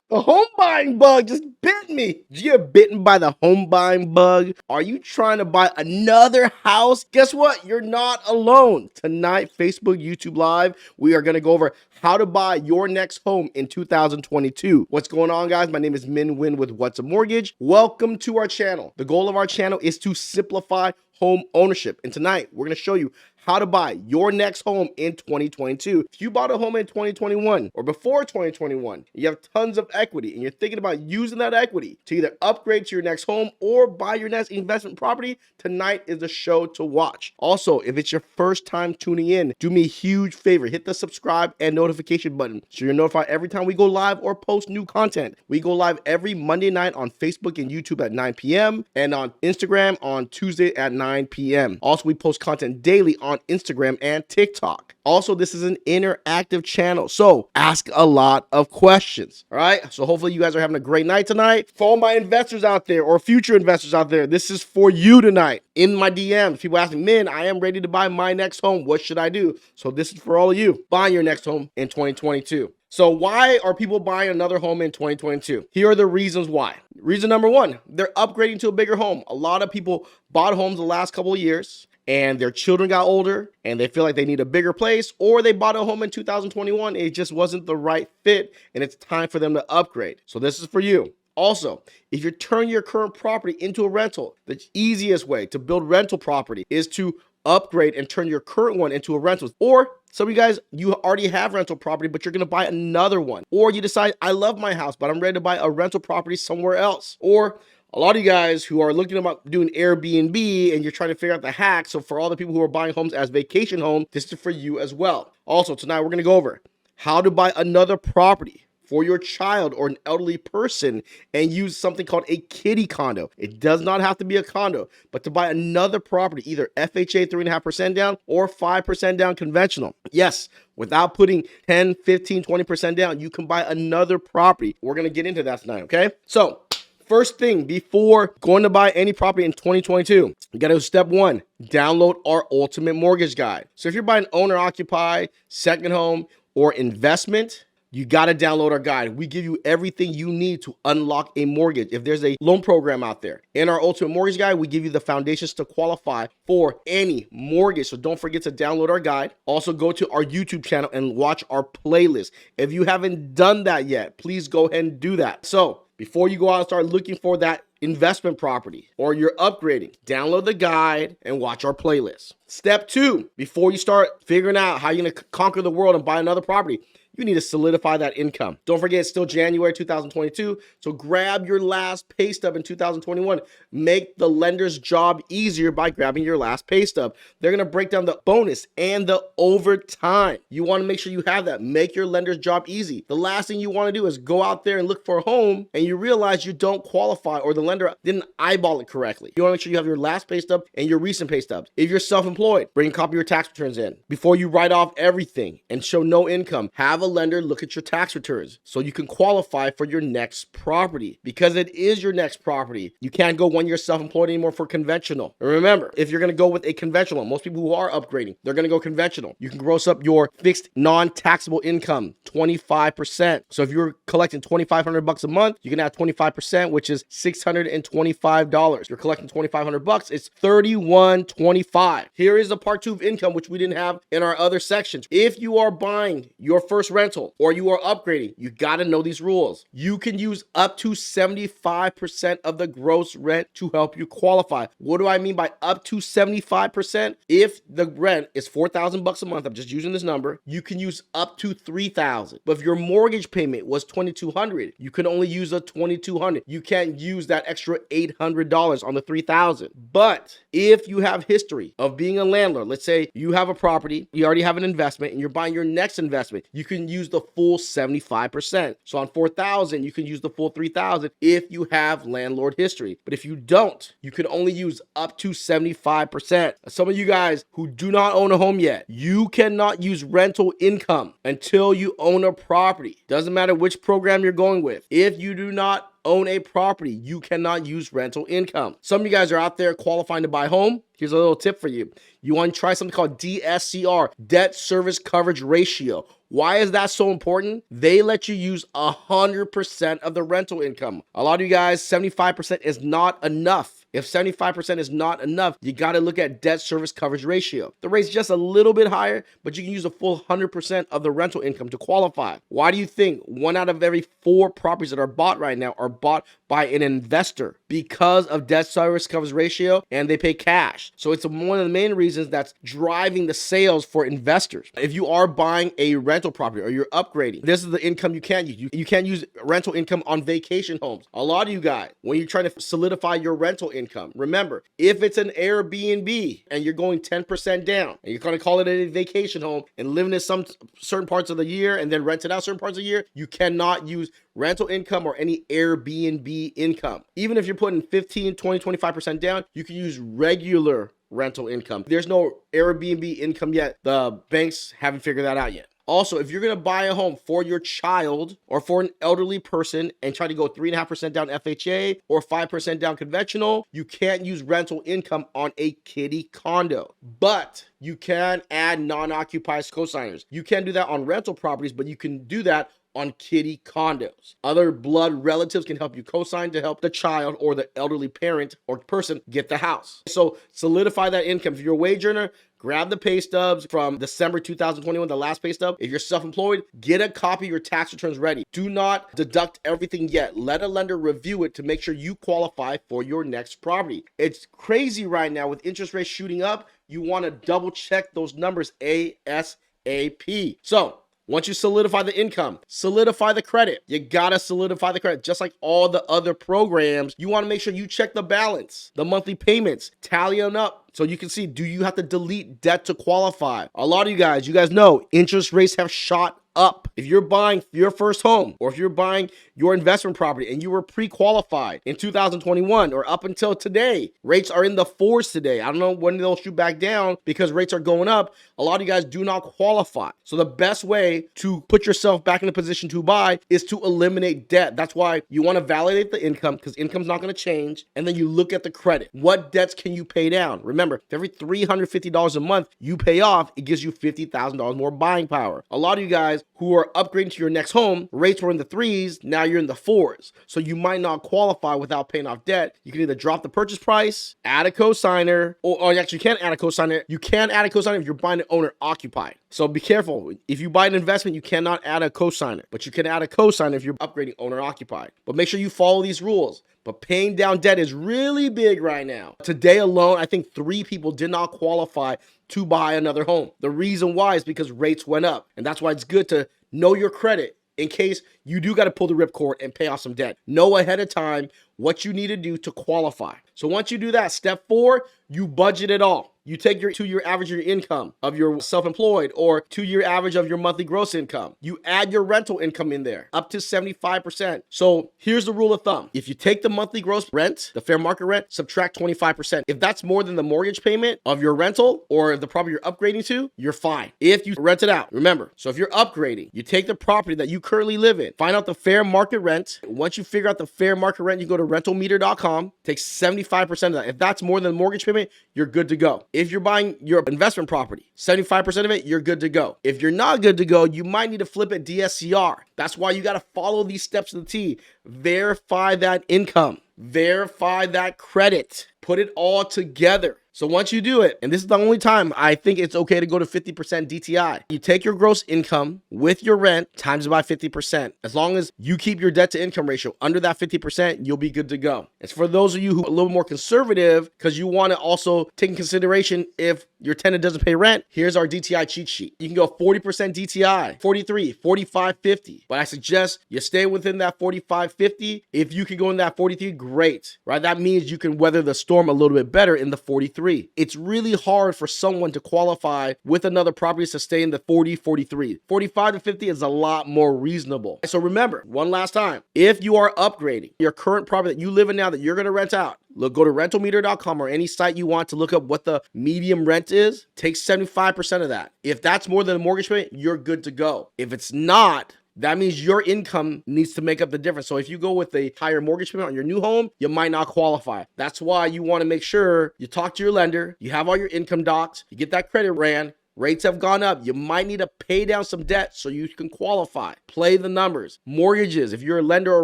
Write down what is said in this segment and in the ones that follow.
The home buying bug just bit me. Did you get bitten by the home buying bug? Are you trying to buy another house? Guess what? You're not alone. Tonight, Facebook, YouTube Live, we are going to go over how to buy your next home in 2022. What's going on, guys? My name is Minh with What's a Mortgage. Welcome to our channel. The goal of our channel is to simplify home ownership. And tonight, we're going to show you how to buy your next home in 2022. If you bought a home in 2021 or before 2021, you have tons of equity and you're thinking about using that equity to either upgrade to your next home or buy your next investment property, tonight is the show to watch. Also, if it's your first time tuning in, do me a huge favor, hit the subscribe and notification button so you're notified every time we go live or post new content. We go live every Monday night on Facebook and YouTube at 9 p.m. and on Instagram on Tuesday at 9 p.m. Also, we post content daily on Instagram and TikTok. Also, this is an interactive channel, so ask a lot of questions. All right, so hopefully you guys are having a great night tonight. For all my investors out there or future investors out there, this is for you tonight. In my DMs, people ask me, Minh, I am ready to buy my next home. What should I do? So this is for all of you buying your next home in 2022. So why are people buying another home in 2022? Here are the reasons why. Reason number one, they're upgrading to a bigger home. A lot of people bought homes the last couple of years and their children got older and they feel like they need a bigger place, or they bought a home in 2021, it just wasn't the right fit and it's time for them to upgrade. So this is for you. Also, if you're turning your current property into a rental, the easiest way to build rental property is to upgrade and turn your current one into a rental. Or some of you guys, you already have rental property, but you're going to buy another one. Or you decide, I love my house, but I'm ready to buy a rental property somewhere else. Or a lot of you guys who are looking about doing Airbnb and you're trying to figure out the hack. So for all the people who are buying homes as vacation home, this is for you as well. Also, tonight we're going to go over how to buy another property for your child or an elderly person and use something called a Kiddie condo. It does not have to be a condo, but to buy another property, either FHA 3.5% down or 5% down conventional. Yes, without putting 10, 15, 20% down, you can buy another property. We're going to get into that tonight, okay? So first thing, before going to buy any property in 2022, you got to step one, download our ultimate mortgage guide. So if you're buying owner occupied, second home, or investment, you got to download our guide. We give you everything you need to unlock a mortgage. If there's a loan program out there, in our ultimate mortgage guide, we give you the foundations to qualify for any mortgage. So don't forget to download our guide. Also go to our YouTube channel and watch our playlist. If you haven't done that yet, please go ahead and do that. So before you go out and start looking for that investment property or you're upgrading, download the guide and watch our playlist. Step two, before you start figuring out how you're going to conquer the world and buy another property, you need to solidify that income. Don't forget, it's still January 2022, so grab your last pay stub in 2021. Make the lender's job easier by grabbing your last pay stub. They're going to break down the bonus and the overtime. You want to make sure you have that. Make your lender's job easy. The last thing you want to do is go out there and look for a home and you realize you don't qualify or the lender didn't eyeball it correctly. You want to make sure you have your last pay stub and your recent pay stubs. If you're self-employed, bring a copy of your tax returns in. Before you write off everything and show no income, have a lender look at your tax returns so you can qualify for your next property. Because it is your next property, you can't go when you're self-employed anymore for conventional. And remember, if you're going to go with a conventional, most people who are upgrading, they're going to go conventional. You can gross up your fixed non-taxable income 25%. So if you're collecting $2,500 a month, you can add 25%, which is $625. You're collecting $2,500, it's $3,125. Here is the part two of income, which we didn't have in our other sections. If you are buying your first rental or you are upgrading, you got to know these rules. You can use up to 75% of the gross rent to help you qualify. What do I mean by up to 75%? If the rent is $4,000 a month, I'm just using this number, you can use up to $3,000. But if your mortgage payment was $2,200, you can only use a $2,200. You can't use that extra $800 on the $3,000. But if you have history of being a landlord, let's say you have a property, you already have an investment, and you're buying your next investment, you can use the full 75%. So on $4,000, you can use the full $3,000 if you have landlord history. But if you don't, you can only use up to 75%. Some of you guys who do not own a home yet, you cannot use rental income until you own a property. Doesn't matter which program you're going with. If you do not own a property, you cannot use rental income. Some of you guys are out there qualifying to buy a home. Here's a little tip for you. You want to try something called DSCR, debt service coverage ratio. Why is that so important? They let you use 100% of the rental income. A lot of you guys, 75% is not enough. If 75% is not enough, you got to look at debt service coverage ratio. The rate's just a little bit higher, but you can use a full 100% of the rental income to qualify. Why do you think 1 out of every 4 properties that are bought right now are bought by an investor? Because of debt service coverage ratio, and they pay cash. So it's one of the main reasons that's driving the sales for investors. If you are buying a rental property or you're upgrading, this is the income you can't use. You can't use rental income on vacation homes. A lot of you guys, when you're trying to solidify your rental income, remember, if it's an Airbnb and you're going 10% down and you're going to call it a vacation home and living in some certain parts of the year and then rent it out certain parts of the year, you cannot use rental income or any Airbnb income. Even if you're putting 15, 20, 25% down, you can use regular rental income. There's no Airbnb income yet. The banks haven't figured that out yet. Also, if you're going to buy a home for your child or for an elderly person and try to go 3.5% down FHA or 5% down conventional, you can't use rental income on a Kiddie condo. But you can add non-occupied cosigners. You can't do that on rental properties, but you can do that on Kiddie condos. Other blood relatives can help you co-sign to help the child or the elderly parent or person get the house. So solidify that income. If you're a wage earner, grab the pay stubs from December 2021, the last pay stub. If you're self-employed, get a copy of your tax returns ready. Do not deduct everything yet. Let a lender review it to make sure you qualify for your next property. It's crazy right now with interest rates shooting up. You want to double check those numbers ASAP. So once you solidify the income, solidify the credit. You gotta solidify the credit. Just like all the other programs, you wanna make sure you check the balance, the monthly payments, tally them up so you can see, do you have to delete debt to qualify? A lot of you guys know interest rates have shot up. If you're buying your first home or if you're buying your investment property and you were pre-qualified in 2021 or up until today, rates are in the 4s today. I don't know when they'll shoot back down because rates are going up. A lot of you guys do not qualify. So the best way to put yourself back in a position to buy is to eliminate debt. That's why you want to validate the income because income's not going to change. And then you look at the credit. What debts can you pay down? Remember, if every $350 a month you pay off, it gives you $50,000 more buying power. A lot of you guys who are upgrading to your next home, rates were in the 3s, now you're in the 4s. So you might not qualify without paying off debt. You can either drop the purchase price, add a cosigner, or actually you can't add a cosigner. You can add a cosigner if you're buying an owner occupied. So be careful. If you buy an investment, you cannot add a cosigner, but you can add a cosigner if you're upgrading owner occupied. But make sure you follow these rules. But paying down debt is really big right now. Today alone, I think 3 people did not qualify to buy another home. The reason why is because rates went up. And that's why it's good to know your credit in case you do got to pull the ripcord and pay off some debt. Know ahead of time what you need to do to qualify. So once you do that, step 4, you budget it all. You take your 2-year average of your income of your self-employed or 2-year average of your monthly gross income. You add your rental income in there up to 75%. So here's the rule of thumb. If you take the monthly gross rent, the fair market rent, subtract 25%. If that's more than the mortgage payment of your rental or the property you're upgrading to, you're fine. If you rent it out, remember, so if you're upgrading, you take the property that you currently live in, find out the fair market rent. Once you figure out the fair market rent, you go to rentalmeter.com, take 75% of that. If that's more than the mortgage payment, you're good to go. If you're buying your investment property, 75% of it, you're good to go. If you're not good to go, you might need to flip it DSCR. That's why you got to follow these steps to the T. Verify that income, verify that credit, put it all together. So once you do it, and this is the only time I think it's okay to go to 50% DTI, you take your gross income with your rent times it by 50%. As long as you keep your debt to income ratio under that 50%, you'll be good to go. It's for those of you who are a little more conservative because you want to also take in consideration if your tenant doesn't pay rent. Here's our DTI cheat sheet. You can go 40% DTI, 43, 45, 50. But I suggest you stay within that 45, 50. If you can go in that 43, great, right? That means you can weather the storm a little bit better in the 43. It's really hard for someone to qualify with another property to stay in the 40, 43. 45 to 50 is a lot more reasonable. So remember, one last time, if you are upgrading your current property that you live in now that you're going to rent out, go to rentalmeter.com or any site you want to look up what the medium rent is. Take 75% of that. If that's more than a mortgage payment, you're good to go. If it's not, that means your income needs to make up the difference. So if you go with a higher mortgage payment on your new home, you might not qualify. That's why you want to make sure you talk to your lender, you have all your income docs, you get that credit ran, Rates have gone up. You might need to pay down some debt so you can qualify. Play the numbers. Mortgages, if you're a lender or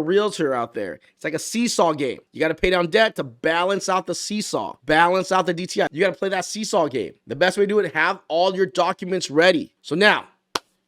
realtor out there, it's like a seesaw game. You got to pay down debt to balance out the seesaw, balance out the DTI. You got to play that seesaw game. The best way to do it, have all your documents ready. So now,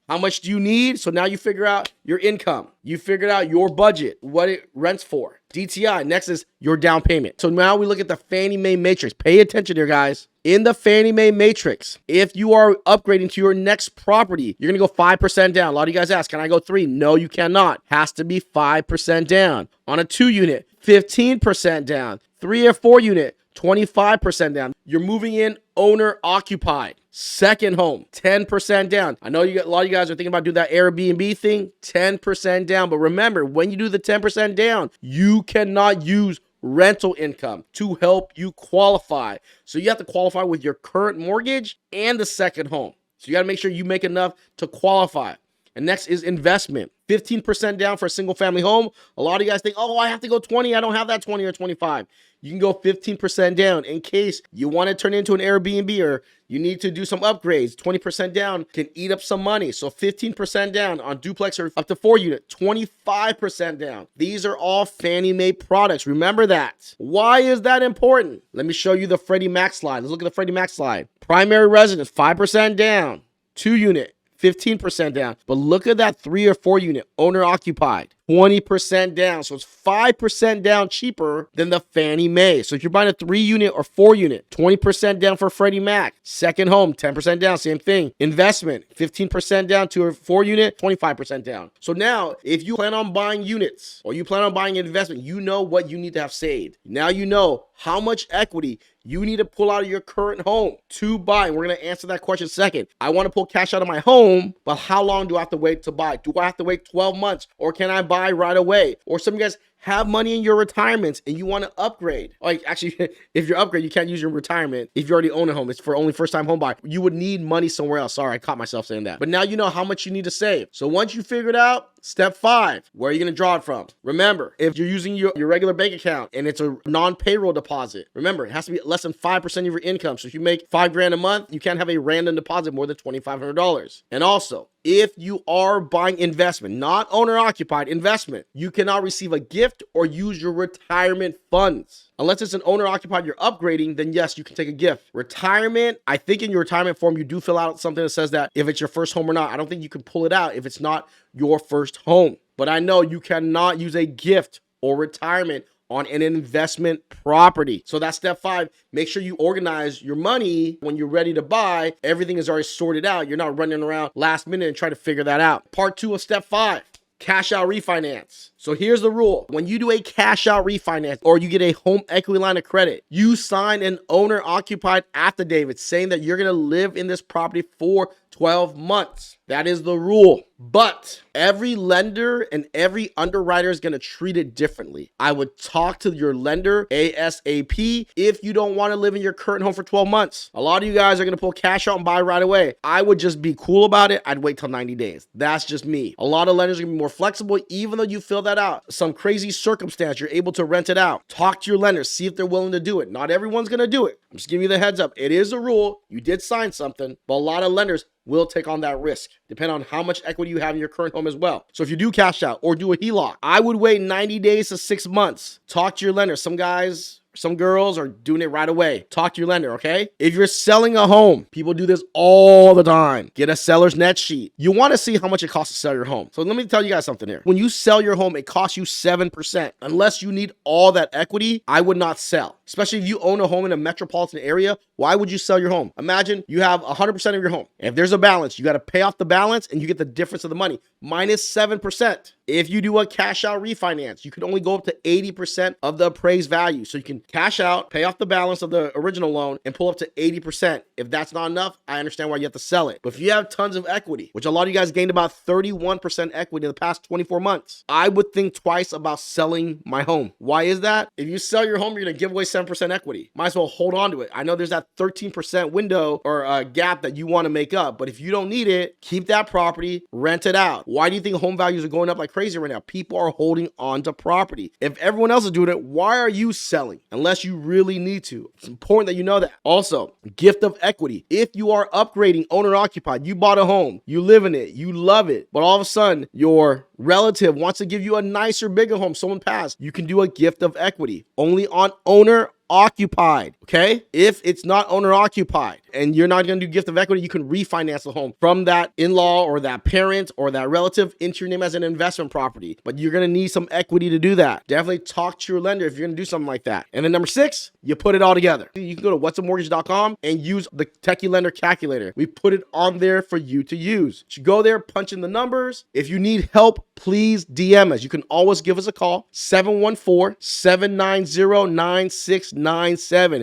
how much do you need? So now you figure out your income. You figured out your budget, what it rents for. DTI, next is your down payment. So now we look at the Fannie Mae Matrix. Pay attention here, guys. In the Fannie Mae Matrix, if you are upgrading to your next property, you're going to go 5% down. A lot of you guys ask, can I go 3? No, you cannot. Has to be 5% down. On a 2 unit, 15% down. 3 or 4 unit, 25% down. You're moving in owner occupied. Second home, 10% down. I know a lot of you guys are thinking about doing that Airbnb thing, 10% down. But remember, when you do the 10% down, you cannot use rental income to help you qualify. So you have to qualify with your current mortgage and the second home. So you got to make sure you make enough to qualify. And next is investment. 15% down for a single family home. A lot of you guys think, oh, I have to go 20. I don't have that 20 or 25. You can go 15% down in case you want to turn it into an Airbnb or you need to do some upgrades. 20% down can eat up some money. So 15% down on duplex or up to 4 unit, 25% down. These are all Fannie Mae products. Remember that. Why is that important? Let me show you the Freddi Mac slide. Let's look at the Freddi Mac slide. Primary residence, 5% down. 2 unit, 15% down. But look at that 3 or 4 unit owner occupied, 20% down. So it's 5% down cheaper than the Fannie Mae. So if you're buying a 3 unit or 4 unit, 20% down for Freddi Mac. Second home, 10% down, same thing. Investment, 15% down to a 4 unit, 25% down. So now if you plan on buying units or you plan on buying an investment, you know what you need to have saved. Now you know how much equity you need to pull out of your current home to buy. And we're going to answer that question second. I want to pull cash out of my home, but how long do I have to wait to buy? Do I have to wait 12 months or can I buy right away? Or some of you guys have money in your retirements and you want to upgrade. Like actually, if you're upgrade, you can't use your retirement if you already own a home. It's for only first-time home buyer. You would need money somewhere else. Sorry, I caught myself saying that. But now you know how much you need to save. So once you figure it out, step 5, where are you going to draw it from? Remember, if you're using your regular bank account and it's a non-payroll deposit, remember, it has to be less than 5% of your income. So if you make $5,000 a month, you can't have a random deposit more than $2,500. And also, if you are buying investment, not owner-occupied investment, you cannot receive a gift or use your retirement funds. Unless it's an owner-occupied you're upgrading, then yes, you can take a gift. Retirement, I think in your retirement form, you do fill out something that says that if it's your first home or not. I don't think you can pull it out if it's not your first home. But I know you cannot use a gift or retirement on an investment property. So that's step 5. Make sure you organize your money when you're ready to buy. Everything is already sorted out. You're not running around last minute and trying to figure that out. Part 2 of step 5. Cash out refinance. So here's the rule. When you do a cash out refinance or you get a home equity line of credit, you sign an owner occupied affidavit saying that you're going to live in this property for 12 months. That is the rule. But every lender and every underwriter is going to treat it differently. I would talk to your lender ASAP if you don't want to live in your current home for 12 months. A lot of you guys are going to pull cash out and buy right away. I would just be cool about it. I'd wait till 90 days. That's just me. A lot of lenders are going to be more flexible even though you fill that out. Some crazy circumstance, you're able to rent it out. Talk to your lender. See if they're willing to do it. Not everyone's going to do it. I'm just giving you the heads up. It is a rule. You did sign something, but a lot of lenders will take on that risk, depending on how much equity you have in your current home as well. So if you do cash out or do a HELOC, I would wait 90 days to 6 months. Talk to your lender. Some guys, some girls are doing it right away. Talk to your lender, okay? If you're selling a home, people do this all the time. Get a seller's net sheet. You want to see how much it costs to sell your home. So let me tell you guys something here. When you sell your home, it costs you 7%. Unless you need all that equity, I would not sell. Especially if you own a home in a metropolitan area, why would you sell your home? Imagine you have 100% of your home. If there's a balance, you got to pay off the balance and you get the difference of the money, minus 7%. If you do a cash out refinance, you can only go up to 80% of the appraised value. So you can cash out, pay off the balance of the original loan and pull up to 80%. If that's not enough, I understand why you have to sell it. But if you have tons of equity, which a lot of you guys gained about 31% equity in the past 24 months, I would think twice about selling my home. Why is that? If you sell your home, you're going to give away 7%. 27% equity. Might as well hold on to it. I know there's that 13% window or gap that you want to make up, but if you don't need it, keep that property, rent it out. Why do you think home values are going up like crazy right now? People are holding on to property. If everyone else is doing it, why are you selling? Unless you really need to. It's important that you know that. Also, gift of equity. If you are upgrading owner occupied, you bought a home, you live in it, you love it, but all of a sudden your relative wants to give you a nicer, bigger home, someone passed, you can do a gift of equity only on owner occupied. Okay, if it's not owner occupied and you're not going to do gift of equity, you can refinance the home from that in-law or that parent or that relative into your name as an investment property, but you're going to need some equity to do that. Definitely talk to your lender if you're going to do something like that. And then number 6, you put it all together. You can go to whatsupmortgage.com and use the Techie Lender calculator. We put it on there for you to use. You go there, punch in the numbers. If you need help, please DM us. You can always give us a call, 714-790-9697.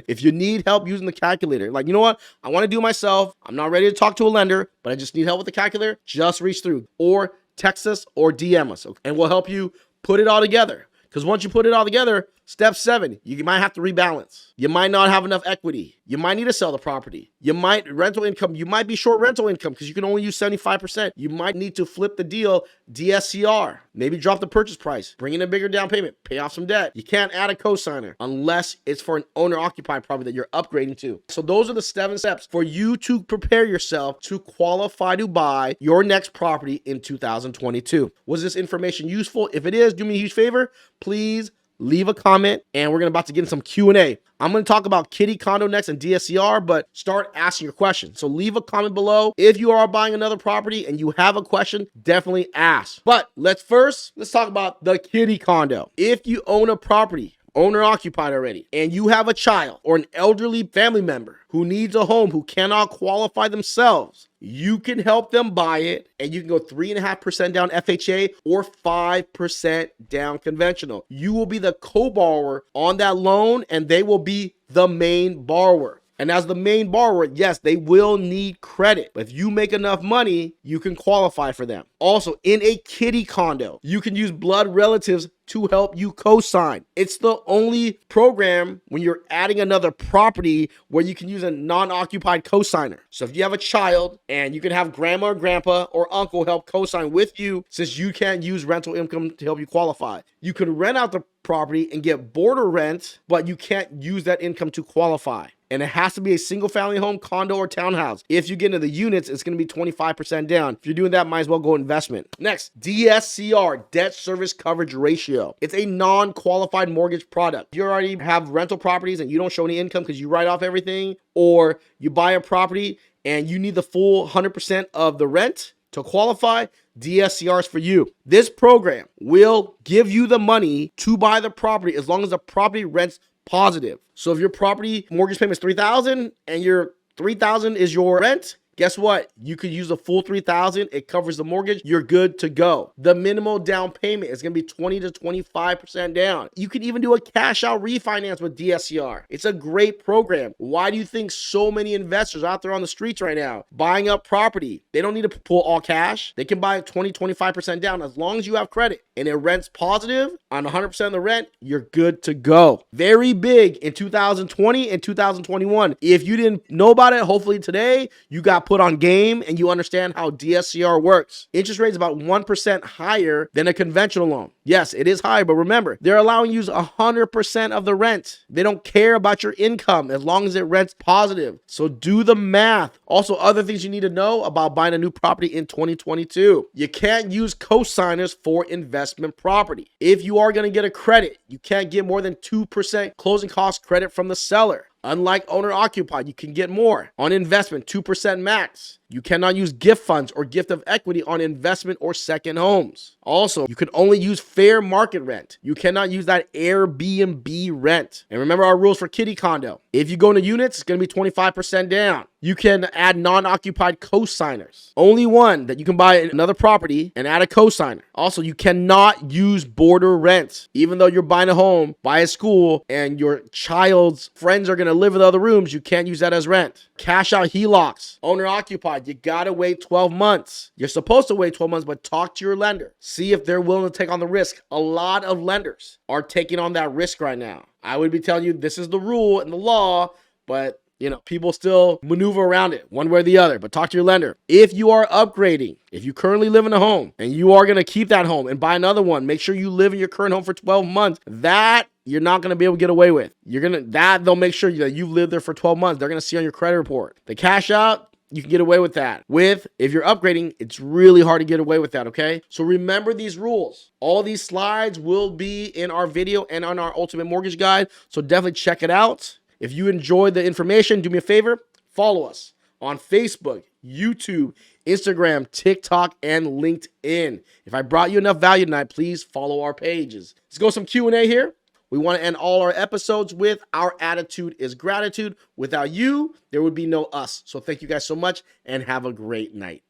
If you need help using the calculator, like, you know what? I want to do it myself. I'm not ready to talk to a lender, but I just need help with the calculator. Just reach through or text us or DM us, okay? And we'll help you put it all together. Because once you put it all together, step 7, you might have to rebalance. You might not have enough equity. You might need to sell the property. You might rental income. You might be short rental income because you can only use 75%. You might need to flip the deal, DSCR, maybe drop the purchase price, bring in a bigger down payment, pay off some debt. You can't add a cosigner unless it's for an owner-occupied property that you're upgrading to. So those are the 7 steps for you to prepare yourself to qualify to buy your next property in 2022. Was this information useful? If it is, do me a huge favor. Please leave a comment, and we're about to get in some Q&A. I'm going to talk about Kiddie, Condo next and DSCR, but start asking your questions. So leave a comment below. If you are buying another property and you have a question, definitely ask. But let's talk about the Kiddie Condo. If you own a property, owner occupied already, and you have a child or an elderly family member who needs a home, who cannot qualify themselves, you can help them buy it, and you can go 3.5% down FHA or 5% down conventional. You will be the co-borrower on that loan, and they will be the main borrower. And as the main borrower, yes, they will need credit. But if you make enough money, you can qualify for them. Also, in a Kiddie condo, you can use blood relatives to help you co-sign. It's the only program when you're adding another property where you can use a non-occupied co-signer. So if you have a child and you can have grandma or grandpa or uncle help co-sign with you, since you can't use rental income to help you qualify, you can rent out the property and get border rent, but you can't use that income to qualify. And it has to be a single family home, condo, or townhouse. If you get into the units, it's going to be 25% down. If you're doing that, might as well go investment. Next, DSCR, debt service coverage ratio. It's a non-qualified mortgage product. If you already have rental properties and you don't show any income because you write off everything, or you buy a property and you need the full 100% of the rent to qualify, DSCR is for you. This program will give you the money to buy the property as long as the property rents positive. So if your property mortgage payment is $3,000 and your $3,000 is your rent, guess what? You could use the full $3,000. It covers the mortgage. You're good to go. The minimal down payment is going to be 20 to 25% down. You can even do a cash out refinance with DSCR. It's a great program. Why do you think so many investors out there on the streets right now buying up property? They don't need to pull all cash. They can buy 20, 25% down as long as you have credit and it rents positive on 100% of the rent. You're good to go. Very big in 2020 and 2021. If you didn't know about it, hopefully today you got put on game and you understand how DSCR works. Interest rate is about 1% higher than a conventional loan. Yes, it is high, but remember, they're allowing you 100% of the rent. They don't care about your income as long as it rents positive. So do the math. Also, other things you need to know about buying a new property in 2022. You can't use co-signers for investment property. If you are going to get a credit, you can't get more than 2% closing cost credit from the seller. Unlike owner-occupied, you can get more. On investment, 2% max. You cannot use gift funds or gift of equity on investment or second homes. Also, you can only use fair market rent. You cannot use that Airbnb rent. And remember our rules for Kiddie Condo. If you go into units, it's going to be 25% down. You can add non-occupied co-signers. Only one that you can buy another property and add a co-signer. Also, you cannot use border rent. Even though you're buying a home, buy a school, and your child's friends are going to live in other rooms, you can't use that as rent. Cash out HELOCs, owner-occupied. but you gotta wait 12 months. You're supposed to wait 12 months, but talk to your lender. See if they're willing to take on the risk. A lot of lenders are taking on that risk right now. I would be telling you this is the rule and the law, but people still maneuver around it one way or the other. But talk to your lender. If you are upgrading, if you currently live in a home and you are going to keep that home and buy another one, make sure you live in your current home for 12 months. That you're not going to be able to get away with. They'll make sure that you've lived there for 12 months. They're going to see on your credit report. The cash out, you can get away with that. If you're upgrading, it's really hard to get away with that, okay? So remember these rules. All these slides will be in our video and on our Ultimate Mortgage Guide, so definitely check it out. If you enjoyed the information, do me a favor, follow us on Facebook, YouTube, Instagram, TikTok, and LinkedIn. If I brought you enough value tonight, please follow our pages. Let's go some Q&A here. We want to end all our episodes with our attitude is gratitude. Without you, there would be no us. So thank you guys so much and have a great night.